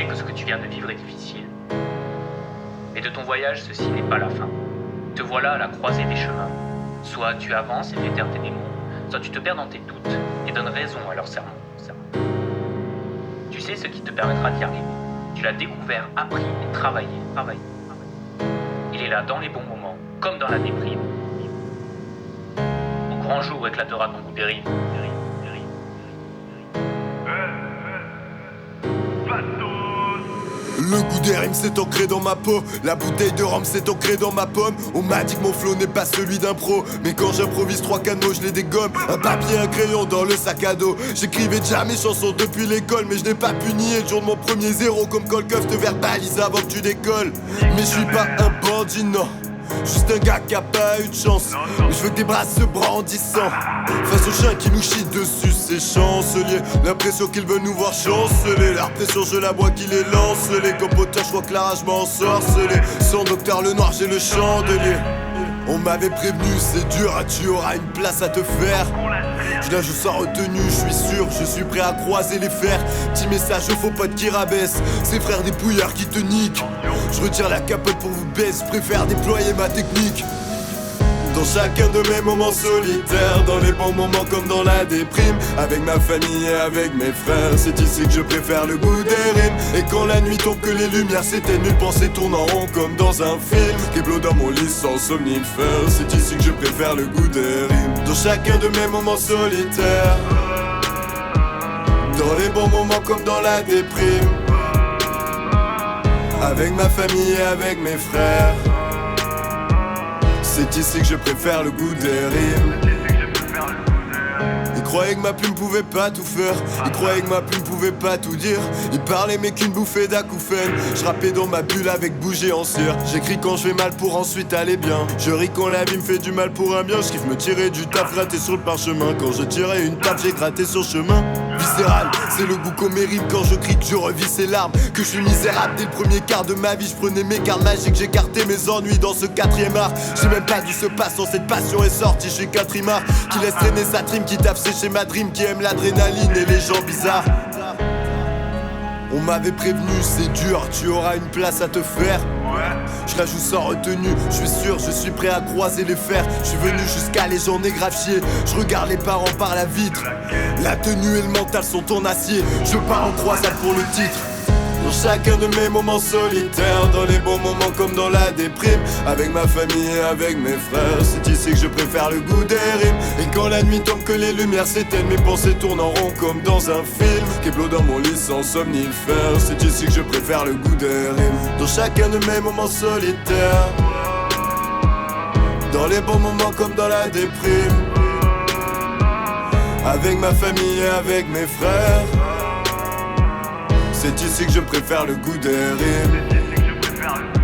sais que ce que tu viens de vivre est difficile. Mais de ton voyage, ceci n'est pas la fin. Te voilà à la croisée des chemins. Soit tu avances et fais taire tes démons, soit tu te perds dans tes doutes et donnes raison à leurs sermons. Tu sais ce qui te permettra d'y arriver. Tu l'as découvert, appris et travaillé. Il est là dans les bons moments, comme dans la déprime. Au grand jour éclatera ton goût des rimes. Le goût des rimes s'est ancré dans ma peau. La bouteille de rhum s'est ancrée dans ma pomme. On m'a dit que mon flow n'est pas celui d'un pro, mais quand j'improvise 3 canaux je les dégomme. Un papier, un crayon dans le sac à dos. J'écrivais déjà mes chansons depuis l'école, mais je n'ai pas pu nier le jour de mon premier zéro. Comme Kolkeuf te verbalise avant que tu décolles. Mais je suis pas un bandit, non, juste un gars qui a pas eu de chance. Mais je veux que tes bras se brandissant face au chien qui nous chie dessus, c'est chancelier. L'impression qu'ils veulent nous voir chanceler. La pression je la bois qui les lance. Les compoteurs je crois que la rage m'a ensorcelé. Sans docteur le noir j'ai le chandelier. On m'avait prévenu c'est dur, tu auras une place à te faire. Je nage sans retenue, je suis sûr, je suis prêt à croiser les fers. Petit message aux faux potes qui rabaissent, ces frères des pouillards qui te niquent. Je retire la capote pour vous baisse, préfère déployer ma technique. Dans chacun de mes moments solitaires, dans les bons moments comme dans la déprime, avec ma famille et avec mes frères, c'est ici que je préfère le goût des rimes. Et quand la nuit tombe que les lumières s'éteignent, mes pensées tournent en rond comme dans un film. Keblo dans mon lit sans somnifère, c'est ici que je préfère le goût des rimes. Dans chacun de mes moments solitaires, dans les bons moments comme dans la déprime, avec ma famille et avec mes frères, c'est ici que je préfère le goût des rimes. Ils croyaient que ma plume pouvait pas tout faire, ils croyaient que ma plume pouvait pas tout dire. Ils parlaient mais qu'une bouffée d'acouphènes. Je rappais dans ma bulle avec bougie en cire. J'écris quand je vais mal pour ensuite aller bien. Je ris quand la vie me fait du mal pour un bien. Je kiffe me tirer du taf raté sur le parchemin. Quand je tirais une taf j'ai gratté sur le chemin. Viscéral, c'est le goût qu'on mérite. Quand je crie que je revis ces larmes, que je suis misérable. Dès le premier quart de ma vie je prenais mes cartes magiques. J'écartais mes ennuis dans ce 4ème art. J'ai même pas d'où se passe quand cette passion est sortie. Je suis qu'un trimard qui laisse traîner sa trime, qui tape sécher ma dream, qui aime l'adrénaline et les gens bizarres. On m'avait prévenu c'est dur, tu auras une place à te faire. Je la joue sans retenue, je suis sûr, je suis prêt à croiser les fers. Je suis venu jusqu'à les gens négrifiés. Je regarde les parents par la vitre. La tenue et le mental sont en acier. Je pars en croisade pour le titre. Dans chacun de mes moments solitaires, dans les bons moments comme dans la déprime, avec ma famille et avec mes frères, c'est ici que je préfère le goût des rimes. Et quand la nuit tombe que les lumières s'éteignent, mes pensées tournent en rond comme dans un film. Keblo dans mon lit sans somnifère, c'est ici que je préfère le goût des rimes. Dans chacun de mes moments solitaires, dans les bons moments comme dans la déprime, avec ma famille et avec mes frères, c'est ici que je préfère le goût des rimes.